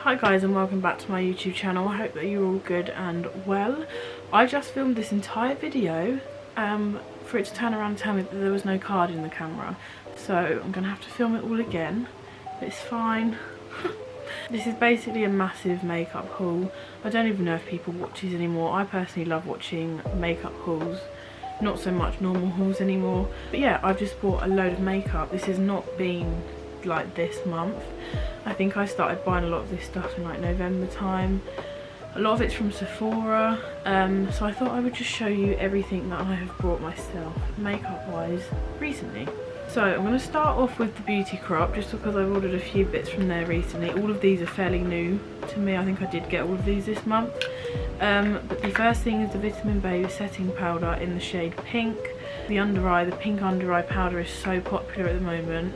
Hi guys, and welcome back to my YouTube channel. I hope that you're all good and well. I just filmed this entire video for it to turn around and tell me that there was no card in the camera, so I'm gonna have to film it all again, but it's fine. This is basically a massive makeup haul. I don't even know if people watch these anymore. I personally love watching makeup hauls, not so much normal hauls anymore. But yeah, I've just bought a load of makeup. This has not been like this month. I think I started buying a lot of this stuff in like November time. A lot of it's from Sephora, so I thought I would just show you everything that I have bought myself makeup wise recently. So I'm going to start off with the Beauty Crop, just because I've ordered a few bits from there recently. All of these are fairly new to me. I think I did get all of these this month. But the first thing is the Vitamin Baby Setting Powder in the shade Pink. The pink under eye powder is so popular at the moment.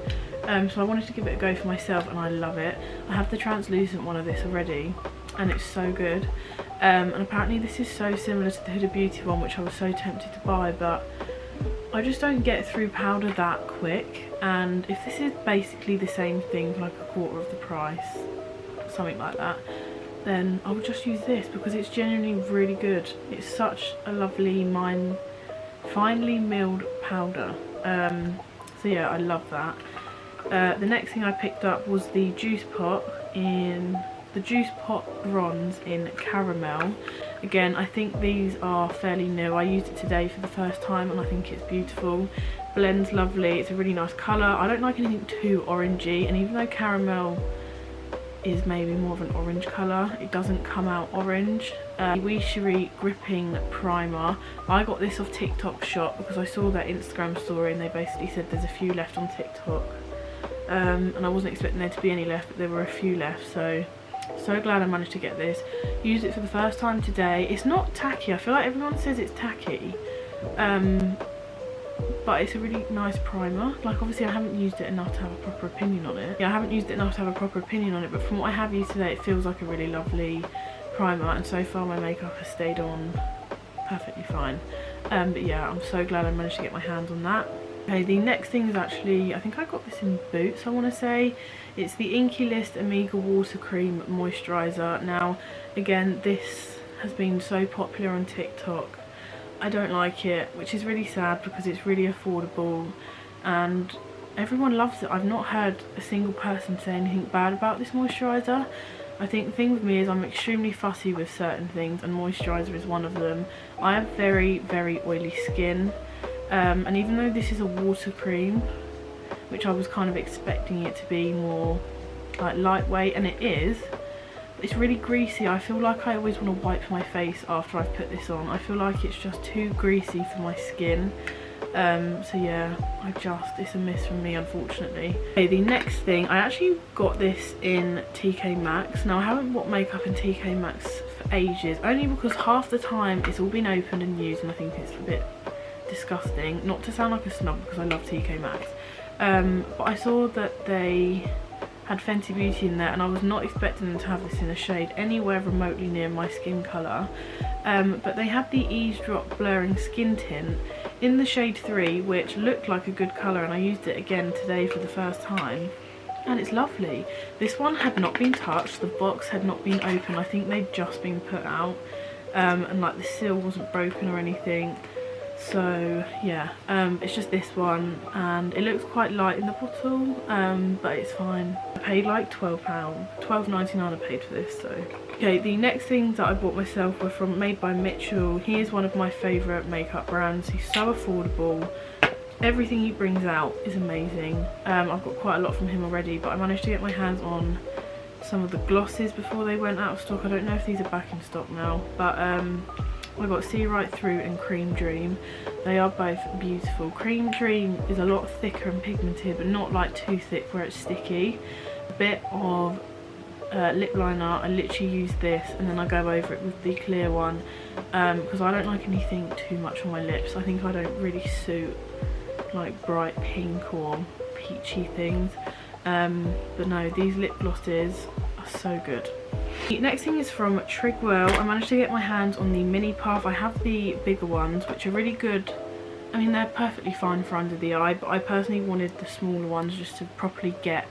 So I wanted to give it a go for myself, and I love it. I have the translucent one of this already, and it's so good. And apparently this is so similar to the Huda Beauty one, which I was so tempted to buy, but I just don't get through powder that quick. And if this is basically the same thing for like a quarter of the price, something like that, then I would just use this because it's genuinely really good. It's such a lovely, finely milled powder. So yeah, I love that. The next thing I picked up was the Juice Pot Bronze in Caramel. Again, I think these are fairly new. I used it today for the first time and I think it's beautiful. Blends lovely, it's a really nice colour. I don't like anything too orangey, and even though caramel is maybe more of an orange colour, it doesn't come out orange. Wee Cherie Gripping Primer. I got this off TikTok Shop because I saw their Instagram story and they basically said there's a few left on TikTok. And I wasn't expecting there to be any left, but there were a few left, so glad I managed to get this. Used it for the first time today. It's not tacky. I feel like everyone says it's tacky, but it's a really nice primer. Like, obviously I haven't used it enough to have a proper opinion on it. Yeah, I haven't used it enough to have a proper opinion on it, but from what I have used today, it feels like a really lovely primer, and so far my makeup has stayed on perfectly fine. But yeah, I'm so glad I managed to get my hands on that. Okay, the next thing is actually, I think I got this in Boots, I want to say. It's the Inky List Omega Water Cream Moisturiser. Now, again, this has been so popular on TikTok. I don't like it, which is really sad because it's really affordable and everyone loves it. I've not heard a single person say anything bad about this moisturiser. I think the thing with me is I'm extremely fussy with certain things, and moisturiser is one of them. I have very, very oily skin. And even though this is a water cream, which I was kind of expecting it to be more like lightweight, and it is, it's really greasy. I feel like I always want to wipe my face after I've put this on. I feel like it's just too greasy for my skin. So yeah, it's a miss from me, unfortunately. Okay, the next thing, I actually got this in TK Maxx. Now, I haven't bought makeup in TK Maxx for ages, only because half the time it's all been opened and used, and I think it's a bit disgusting. Not to sound like a snub because I love TK Maxx, but I saw that they had Fenty Beauty in there, and I was not expecting them to have this in a shade anywhere remotely near my skin colour. But they had the Eavesdrop Blurring Skin Tint in the shade 3, which looked like a good colour, and I used it again today for the first time, and it's lovely. This one had not been touched, the box had not been opened. I think they'd just been put out, and like the seal wasn't broken or anything. So yeah, it's just this one, and it looks quite light in the bottle, but it's fine. I paid like £12, £12.99 I paid for this. So okay, the next things that I bought myself were from Made by Mitchell. He is one of my favourite makeup brands. He's so affordable. Everything he brings out is amazing. I've got quite a lot from him already, but I managed to get my hands on some of the glosses before they went out of stock. I don't know if these are back in stock now, but I got See Right Through and Cream Dream. They are both beautiful. Cream Dream is a lot thicker and pigmented, but not like too thick where it's sticky. A bit of lip liner, I literally use this and then I go over it with the clear one, because I don't like anything too much on my lips. I think I don't really suit like bright pink or peachy things. But no, these lip glosses are so good. The next thing is from Trigwell. I managed to get my hands on the Mini Puff. I have the bigger ones, which are really good. I mean, they're perfectly fine for under the eye, but I personally wanted the smaller ones just to properly get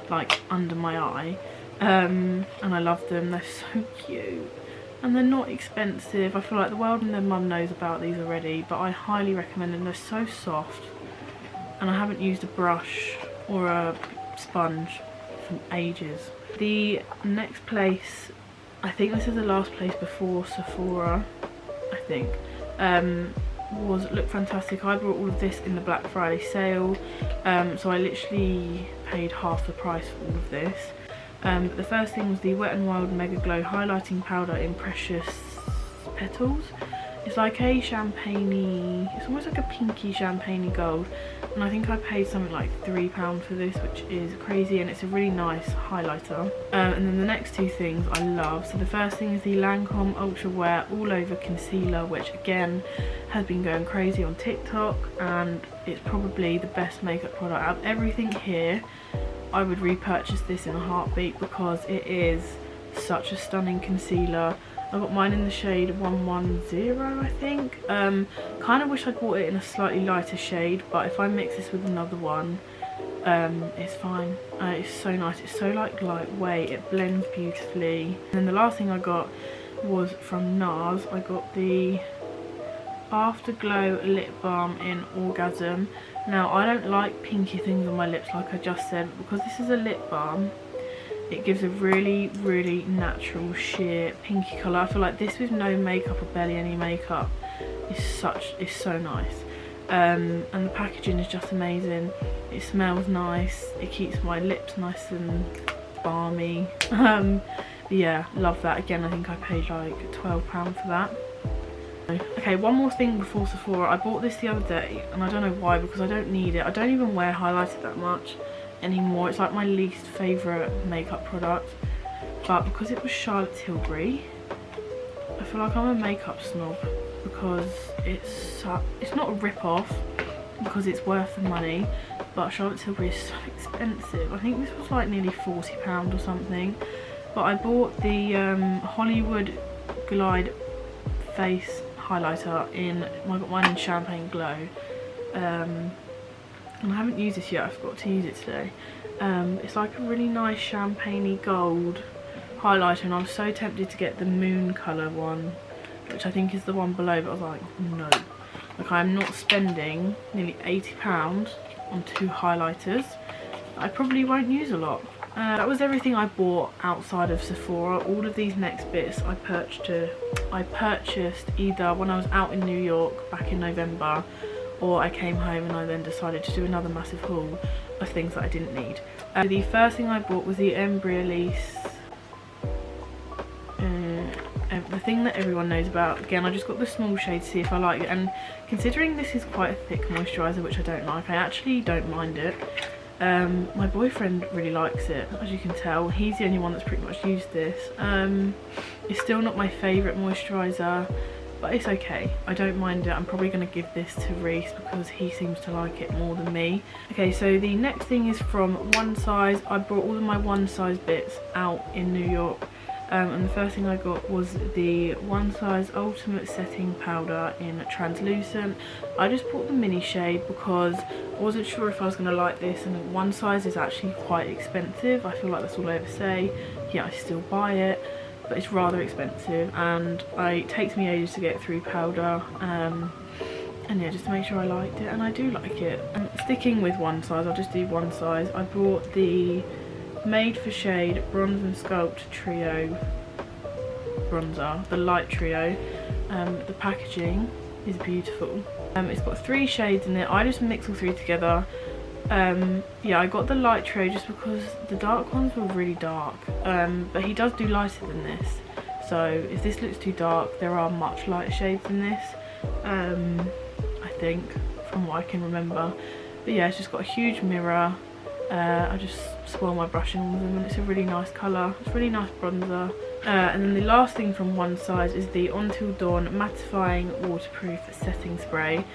like under my eye. and I love them. They're so cute and they're not expensive. I feel like the world and their mum knows about these already, but I highly recommend them. They're so soft, and I haven't used a brush or a sponge for ages. The next place, I think this is the last place before Sephora, I think, was Look Fantastic. I bought all of this in the Black Friday sale, so I literally paid half the price for all of this. But the first thing was the Wet n Wild Mega Glow Highlighting Powder in Precious Petals. It's like a champagne-y, it's almost like a pinky champagne-y gold, and I think I paid something like £3 for this, which is crazy, and it's a really nice highlighter. And then the next two things I love. So the first thing is the Lancome Ultra Wear All Over Concealer, which again has been going crazy on TikTok, and it's probably the best makeup product out of everything here. I would repurchase this in a heartbeat because it is such a stunning concealer. I got mine in the shade 110, I think. Kind of wish I'd bought it in a slightly lighter shade, but if I mix this with another one, it's fine. It's so nice. It's so like lightweight. It blends beautifully. And then the last thing I got was from NARS. I got the Afterglow Lip Balm in Orgasm. Now, I don't like pinky things on my lips, like I just said, but because this is a lip balm, it gives a really, really natural, sheer pinky colour. I feel like this with no makeup or barely any makeup is so nice. And the packaging is just amazing. It smells nice. It keeps my lips nice and balmy. Yeah, love that. Again, I think I paid like £12 for that. Okay, one more thing before Sephora. I bought this the other day, and I don't know why, because I don't need it. I don't even wear highlighter that much anymore. It's like my least favourite makeup product, but because it was Charlotte Tilbury, I feel like I'm a makeup snob, because it's not a rip-off, because it's worth the money, but Charlotte Tilbury is so expensive. I think this was like nearly £40 or something, but I bought the Hollywood Glide Face highlighter in, I got mine in Champagne Glow, and I haven't used this yet. I forgot to use it today. It's like a really nice champagne-y gold highlighter, and I was so tempted to get the moon colour one, which I think is the one below, but I was like, no, like I'm not spending nearly £80 on two highlighters I probably won't use a lot. That was everything I bought outside of Sephora. All of these next bits I purchased either when I was out in New York back in November, or I came home and I then decided to do another massive haul of things that I didn't need. The first thing I bought was the Embryolisse, the thing that everyone knows about. Again, I just got the small shade to see if I like it, and considering this is quite a thick moisturiser, which I don't like, I actually don't mind it. My boyfriend really likes it, as you can tell. He's the only one that's pretty much used this. It's still not my favourite moisturiser, but it's okay. I don't mind it. I'm probably going to give this to Reese because he seems to like it more than me. Okay, so the next thing is from One Size. I brought all of my One Size bits out in New York. And the first thing I got was the One Size Ultimate Setting Powder in Translucent. I just bought the mini shade because I wasn't sure if I was going to like this, and One Size is actually quite expensive. I feel like that's all I ever say. Yeah, I still buy it, but it's rather expensive, and it takes me ages to get through powder. And yeah, just to make sure I liked it, and I do like it. Sticking with One Size, I'll just do One Size. I bought the Made for Shade Bronze and Sculpt Trio bronzer, the light trio. The packaging is beautiful. It's got 3 shades in it. I just mix all 3 together. Yeah, I got the light trio just because the dark ones were really dark, but he does do lighter than this, so if this looks too dark, there are much lighter shades in this, I think, from what I can remember. But yeah, it's just got a huge mirror. I just spoil my brushing with them, and it's a really nice colour. It's a really nice bronzer. And then the last thing from One Size is the Until Dawn Mattifying Waterproof Setting Spray.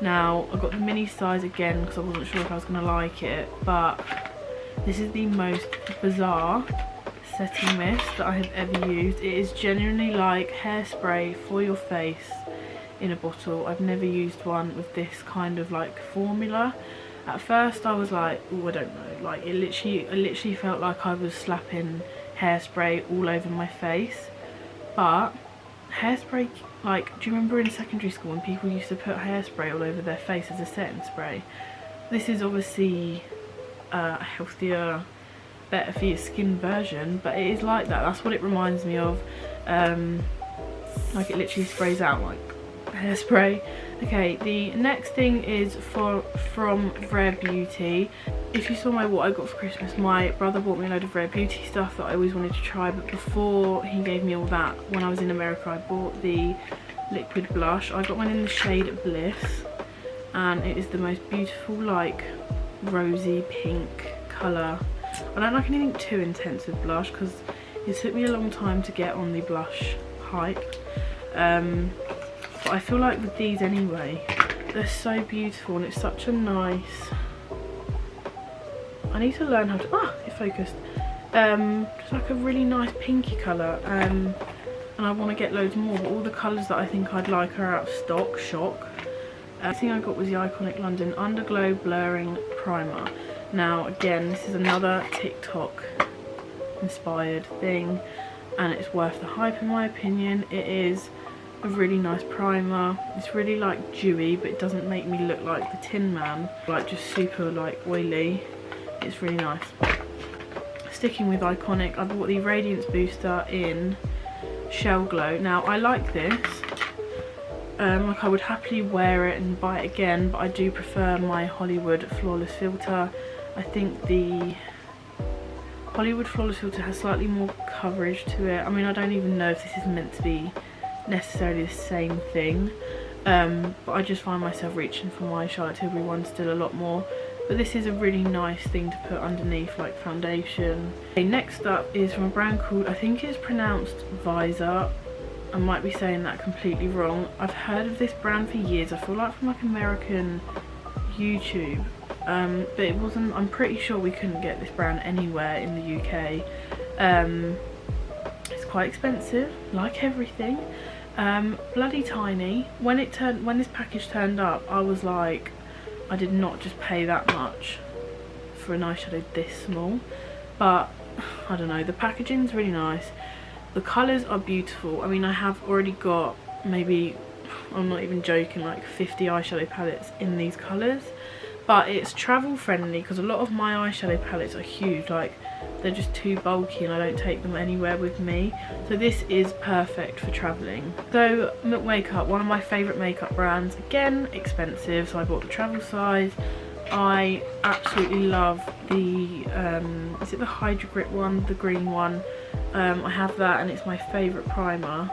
Now, I got the mini size again because I wasn't sure if I was going to like it, but this is the most bizarre setting mist that I have ever used. It is genuinely like hairspray for your face in a bottle. I've never used one with this kind of like formula. At first I was like, oh, I don't know, like it literally felt like I was slapping hairspray all over my face. But hairspray, like, do you remember in secondary school when people used to put hairspray all over their face as a setting spray? This is obviously a healthier, better for your skin version, but it is like that. That's what it reminds me of. Like, it literally sprays out like hairspray. Okay, the next thing is from Rare Beauty. If you saw what I got for Christmas, my brother bought me a load of Rare Beauty stuff that I always wanted to try, but before he gave me all that, when I was in America, I bought the liquid blush. I got one in the shade Bliss, and it is the most beautiful, like, rosy pink colour. I don't like anything too intense with blush because it took me a long time to get on the blush hype. But I feel like with these anyway, they're so beautiful, and it's such a nice... I need to learn how to... it focused. It's like a really nice pinky colour, and I want to get loads more, but all the colours that I think I'd like are out of stock. Shock. The thing I got was the Iconic London Underglow Blurring Primer. Now again, this is another TikTok inspired thing, and it's worth the hype in my opinion. It is a really nice primer. It's really like dewy, but it doesn't make me look like the Tin Man, like just super like oily. It's really nice. Sticking with Iconic, I bought the Radiance Booster in Shell Glow. Now I like this. Like, I would happily wear it and buy it again, but I do prefer my Hollywood Flawless Filter. I think the Hollywood Flawless Filter has slightly more coverage to it. I mean, I don't even know if this is meant to be necessarily the same thing, but I just find myself reaching for my Charlotte Tilbury one still a lot more. But this is a really nice thing to put underneath, like, foundation. Okay, next up is from a brand called, I think it's pronounced Visor. I might be saying that completely wrong. I've heard of this brand for years. I feel like from like American YouTube, but it wasn't. I'm pretty sure we couldn't get this brand anywhere in the UK. It's quite expensive, like everything. Bloody tiny. When this package turned up, I was like, I did not just pay that much for an eyeshadow this small. But I don't know. The packaging's really nice. The colours are beautiful. I mean, I have already got maybe, I'm not even joking, like 50 eyeshadow palettes in these colours. But it's travel friendly because a lot of my eyeshadow palettes are huge. Like, they're just too bulky and I don't take them anywhere with me. So this is perfect for travelling. So Milk Makeup, one of my favourite makeup brands. Again, expensive, so I bought the travel size. I absolutely love the, is it the Hydra Grip one, the green one? I have that and it's my favourite primer.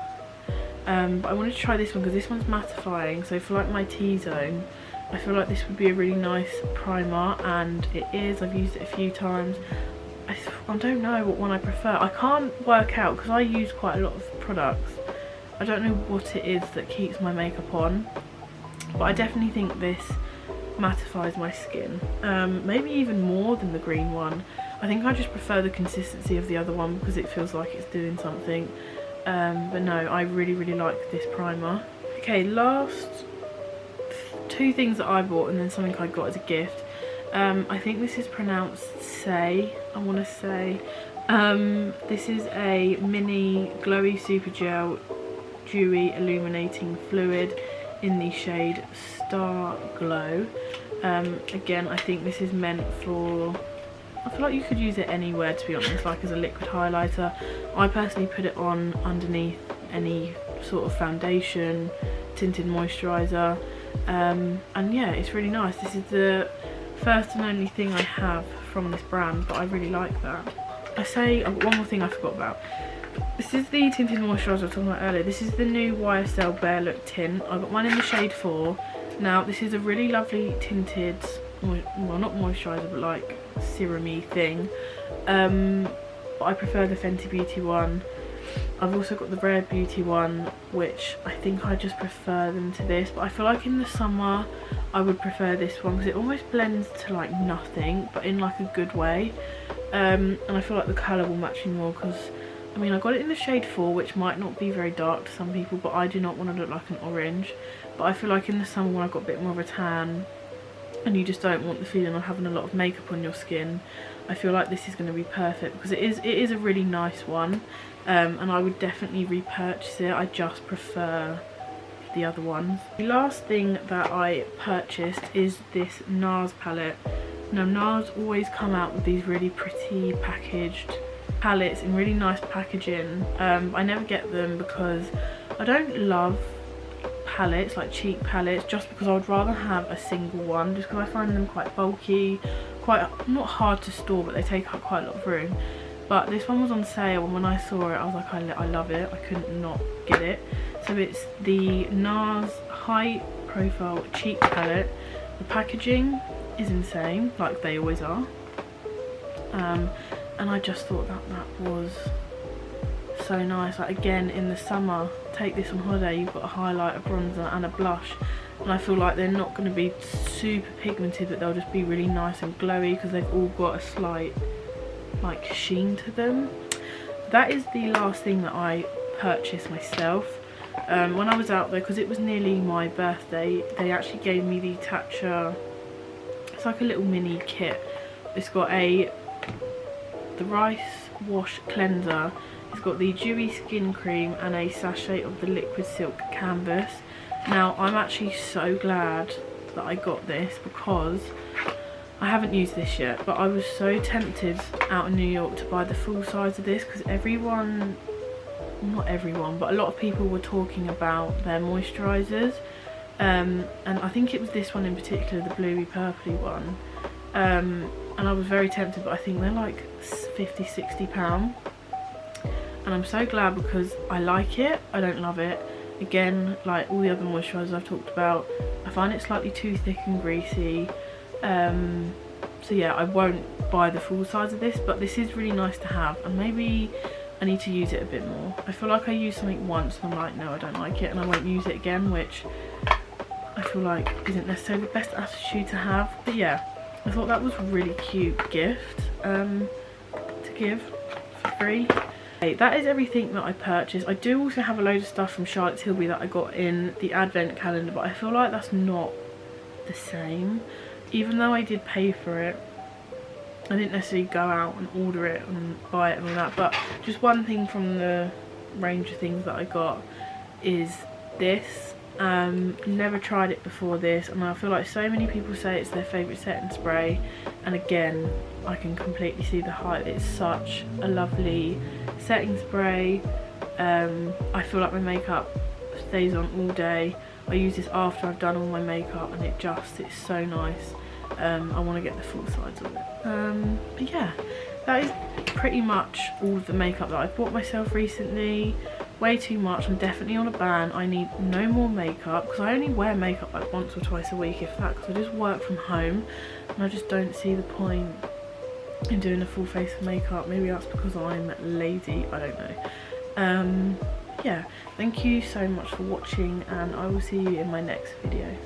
But I wanted to try this one because this one's mattifying, so for like my T-zone, I feel like this would be a really nice primer, and it is. I've used it a few times. I don't know what one I prefer. I can't work out because I use quite a lot of products. I don't know what it is that keeps my makeup on, but I definitely think this mattifies my skin, maybe even more than the green one. I think I just prefer the consistency of the other one because it feels like it's doing something, but no, I really like this primer. Okay, last two things that I bought and then something I got as a gift. I think this is pronounced Say, I want to say. This is a mini glowy super gel dewy illuminating fluid in the shade Star Glow. Again, I think this is meant for, I feel like you could use it anywhere, to be honest, like as a liquid highlighter. I personally put it on underneath any sort of foundation, tinted moisturiser, and yeah, it's really nice. This is the first and only thing I have from this brand, but I really like that. I've got one more thing I forgot about. This is the tinted moisturiser I was talking about earlier. This is the new YSL Bare Look tint. I got one in the shade 4. Now this is a really lovely tinted, well, not moisturiser, but like serum-y thing. But I prefer the Fenty Beauty one. I've also got the Rare Beauty one, which I think I just prefer them to this. But I feel like in the summer I would prefer this one because it almost blends to like nothing, but in like a good way. And I feel like the colour will match me more because, I mean, I got it in the shade 4, which might not be very dark to some people, but I do not want to look like an orange. But I feel like in the summer when I've got a bit more of a tan and you just don't want the feeling of having a lot of makeup on your skin, I feel like this is going to be perfect because it is a really nice one, and I would definitely repurchase it. I just prefer the other ones. The last thing that I purchased is this NARS palette. Now NARS always come out with these really pretty packaged palettes in really nice packaging. I never get them because I don't love palettes, like cheap palettes, just because I would rather have a single one, just because I find them quite bulky, quite not hard to store, but they take up quite a lot of room. But this one was on sale, and when I saw it I was like, I love it, I couldn't not get it. So it's the NARS High Profile Cheek Palette. The packaging is insane, like they always are, and I just thought that was so nice. Like, again, in the summer, take this on holiday, you've got a highlight, a bronzer and a blush, and I feel like they're not going to be super pigmented, but they'll just be really nice and glowy because they've all got a slight like sheen to them. That is the last thing that I purchased myself. When I was out there, because it was nearly my birthday, they actually gave me the Tatcha, it's like a little mini kit. It's got the rice wash cleanser, it's got the dewy skin cream and a sachet of the liquid silk canvas. Now I'm actually so glad that I got this because I haven't used this yet, but I was so tempted out in New York to buy the full size of this because everyone, not everyone, but a lot of people were talking about their moisturisers, and I think it was this one in particular, the bluey purpley one, and I was very tempted, but I think they're like £50–60, and I'm so glad because I like it, I don't love it. Again, like all the other moisturisers I've talked about, I find it slightly too thick and greasy, so yeah, I won't buy the full size of this, but this is really nice to have, and maybe I need to use it a bit more. I feel like I used something once and I'm like, no, I don't like it, and I won't use it again, which I feel like isn't necessarily the best attitude to have. But yeah, I thought that was a really cute gift to give for free. Okay, that is everything that I purchased. I do also have a load of stuff from Charlotte Tilbury that I got in the advent calendar, but I feel like that's not the same. Even though I did pay for it, I didn't necessarily go out and order it and buy it and all that. But just one thing from the range of things that I got is this. Never tried it before this, and I feel like so many people say it's their favourite setting spray, and again I can completely see the hype. It's such a lovely setting spray. I feel like my makeup stays on all day. I use this after I've done all my makeup, and it's so nice. I want to get the full size of it. But yeah, that is pretty much all of the makeup that I've bought myself recently. Way too much. I'm definitely on a ban. I need no more makeup because I only wear makeup like once or twice a week, if that, because I just work from home and I just don't see the point in doing a full face of makeup. Maybe that's because I'm lazy, I don't know. Yeah, thank you so much for watching, and I will see you in my next video.